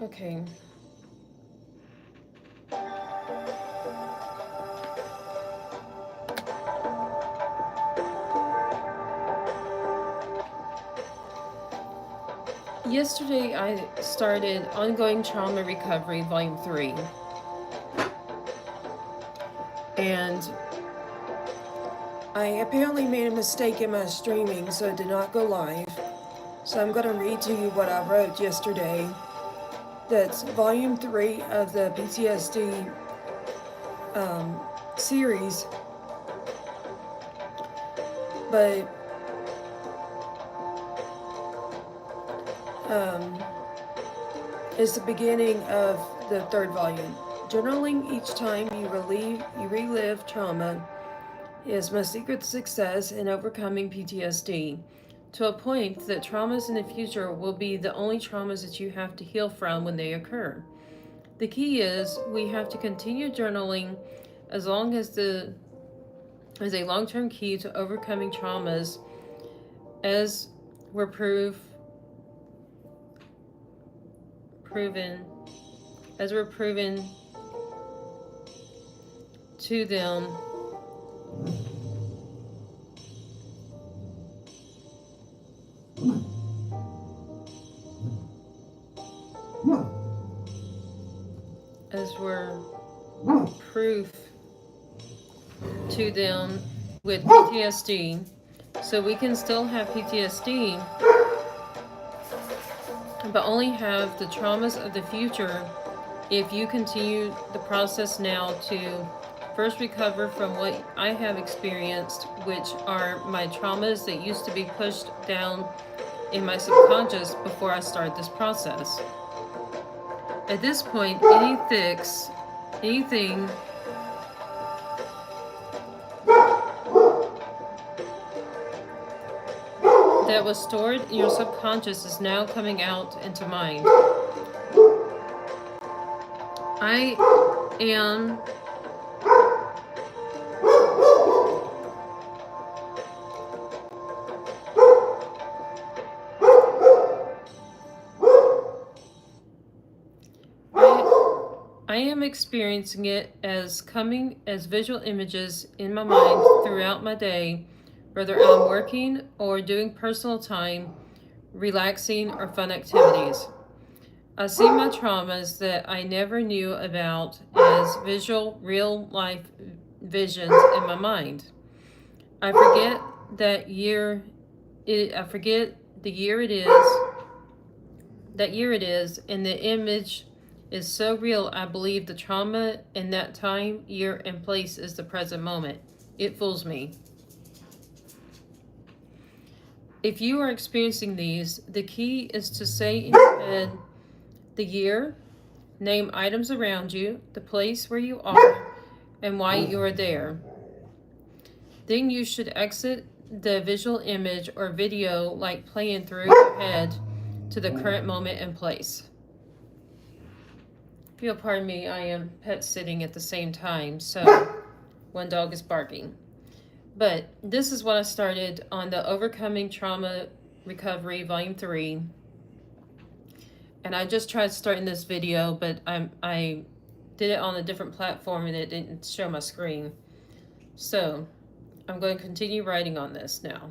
Okay. Yesterday I started Ongoing Trauma Recovery Volume 3. And I apparently made a mistake in my streaming, so it did not go live. So I'm going to read to you what I wrote yesterday. That's Volume 3 of the PTSD series. But it's the beginning of the third volume. Journaling each time you relive trauma is my secret to success in overcoming PTSD, to a point that traumas in the future will be the only traumas that you have to heal from when they occur. The key is we have to continue journaling as long as a long-term key to overcoming traumas, as we're proven to them as we're proof to them with PTSD. So we can still have PTSD, but only have the traumas of the future if you continue the process now to first recover from what I have experienced, which are my traumas that used to be pushed down in my subconscious before I start this process. At this point, anything that was stored in your subconscious is now coming out into mind. I am experiencing it as coming as visual images in my mind throughout my day, whether I'm working or doing personal time, relaxing, or fun activities. I see my traumas that I never knew about as visual, real life visions in my mind. I forget that year. I forget the year it is. That year it is, and the image is so real. I believe the trauma in that time, year, and place is the present moment. It fools me. If you are experiencing these, the key is to say in your head the year, name items around you, the place where you are, and why you are there. Then you should exit the visual image or video like playing through your head to the current moment and place. If you'll pardon me, I am pet sitting at the same time, so one dog is barking. But this is what I started on the Overcoming Trauma Recovery Volume 3. And I just tried starting this video, but I did it on a different platform and it didn't show my screen. So I'm going to continue writing on this now.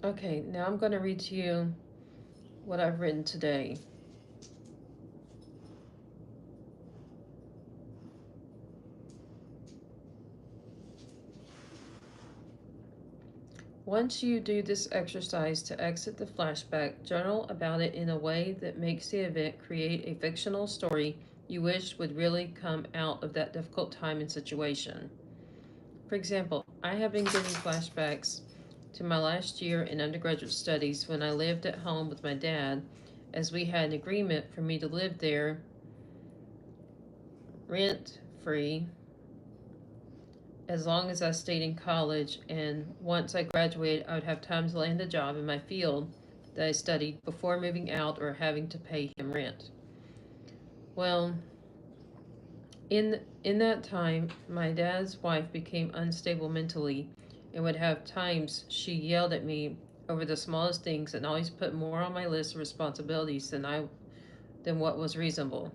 Okay, now I'm going to read to you what I've written today. Once you do this exercise to exit the flashback, journal about it in a way that makes the event create a fictional story you wish would really come out of that difficult time and situation. For example, I have been getting flashbacks to my last year in undergraduate studies when I lived at home with my dad, as we had an agreement for me to live there rent free as long as I stayed in college, and once I graduated, I would have time to land a job in my field that I studied before moving out or having to pay him rent. Well, in that time, my dad's wife became unstable mentally and would have times she yelled at me over the smallest things and always put more on my list of responsibilities than what was reasonable.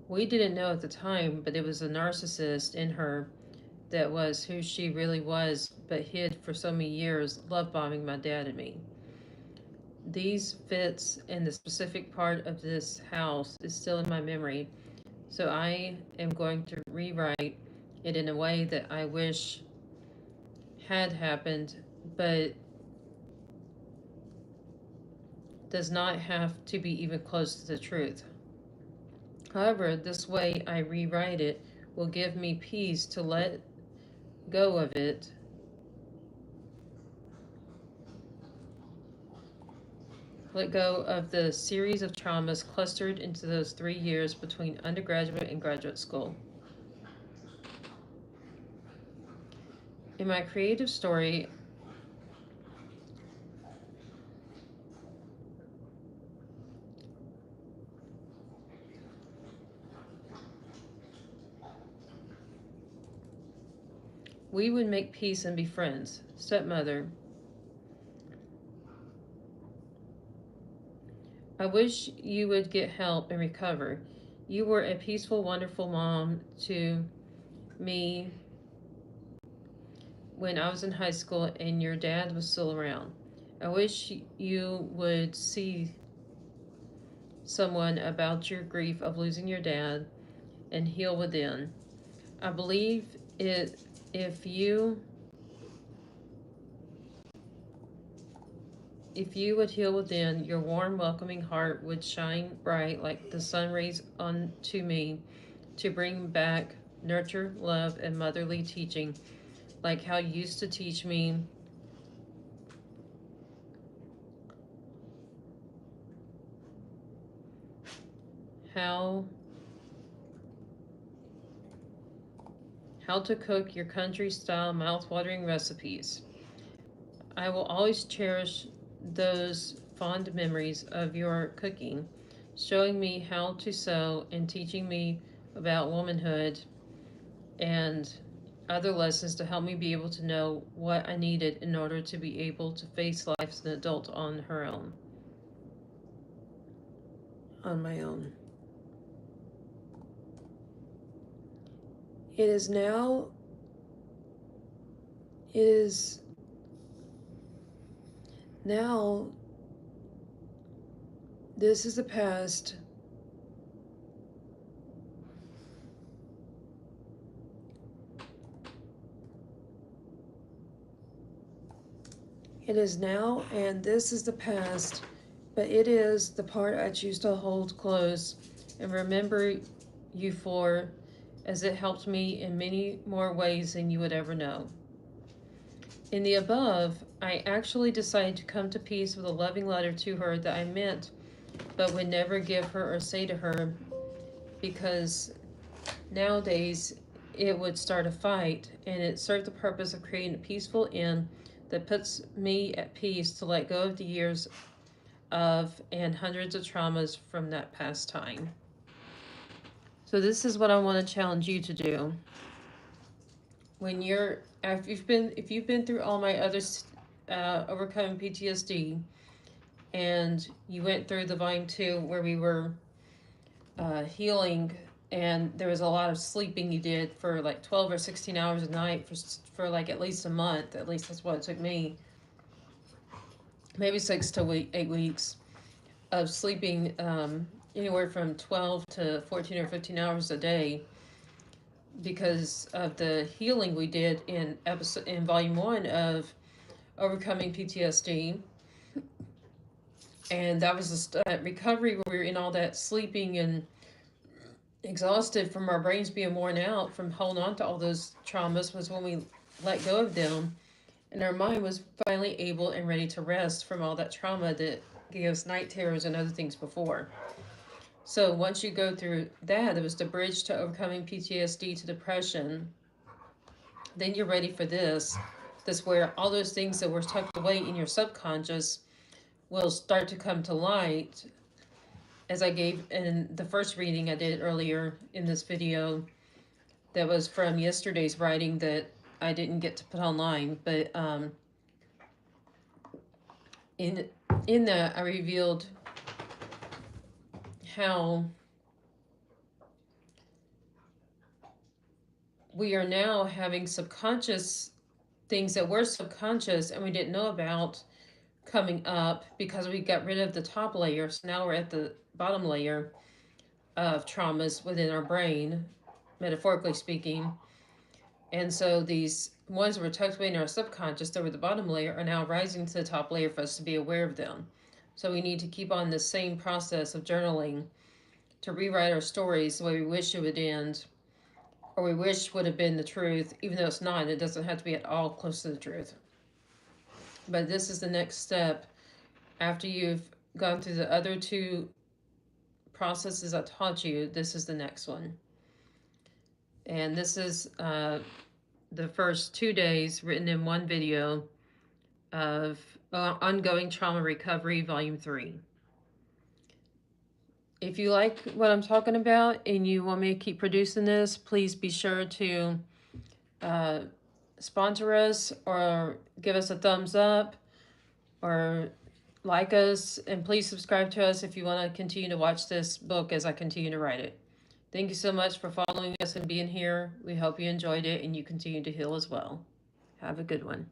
We didn't know at the time, but it was a narcissist in her that was who she really was, but hid for so many years, love bombing my dad and me. These fits in the specific part of this house is still in my memory, so I am going to rewrite it in a way that I wish had happened, but does not have to be even close to the truth. However, this way I rewrite it will give me peace to go of it let go of the series of traumas clustered into those 3 years between undergraduate and graduate school. In my creative story, we would make peace and be friends. Stepmother, I wish you would get help and recover. You were a peaceful, wonderful mom to me when I was in high school and your dad was still around. I wish you would see someone about your grief of losing your dad and heal within. I believe it if you if you would heal within, your warm, welcoming heart would shine bright like the sun rays onto me to bring back nurture, love, and motherly teaching, like how you used to teach me how how to cook your country-style mouth-watering recipes. I will always cherish those fond memories of your cooking, showing me how to sew and teaching me about womanhood and other lessons to help me be able to know what I needed in order to be able to face life as an adult on my own. It is now, it is now, this is the past. It is now, and this is the past, but it is the part I choose to hold close and remember you for, as it helped me in many more ways than you would ever know. In the above, I actually decided to come to peace with a loving letter to her that I meant but would never give her or say to her, because nowadays it would start a fight, and it served the purpose of creating a peaceful end that puts me at peace to let go of the years of and hundreds of traumas from that past time. So this is what I want to challenge you to do. When you're if you've been through all my other overcoming PTSD, and you went through the volume 2 where we were healing, and there was a lot of sleeping you did for like 12 or 16 hours a night for like at least a month. At least that's what it took me. maybe 8 weeks of sleeping anywhere from 12 to 14 or 15 hours a day because of the healing we did in volume 1 of overcoming PTSD. And that was a recovery where we were in all that sleeping and exhausted from our brains being worn out from holding on to all those traumas was when we let go of them, and our mind was finally able and ready to rest from all that trauma that gave us night terrors and other things before. So once you go through that, it was the bridge to overcoming PTSD to depression. Then you're ready for this where all those things that were tucked away in your subconscious will start to come to light. As I gave in the first reading I did earlier in this video, that was from yesterday's writing that I didn't get to put online, but in that I revealed how we are now having subconscious things that were subconscious and we didn't know about coming up because we got rid of the top layer. So now we're at the bottom layer of traumas within our brain, metaphorically speaking. And so these ones that were tucked away in our subconscious that were the bottom layer are now rising to the top layer for us to be aware of them. So we need to keep on this same process of journaling to rewrite our stories the way we wish it would end, or we wish would have been the truth, even though it's not. It doesn't have to be at all close to the truth. But this is the next step. After you've gone through the other two processes I taught you, this is the next one. And this is the first 2 days written in one video of Ongoing Trauma Recovery, Volume 3. If you like what I'm talking about and you want me to keep producing this, please be sure to sponsor us or give us a thumbs up or like us, and please subscribe to us if you want to continue to watch this book as I continue to write it. Thank you so much for following us and being here. We hope you enjoyed it and you continue to heal as well. Have a good one.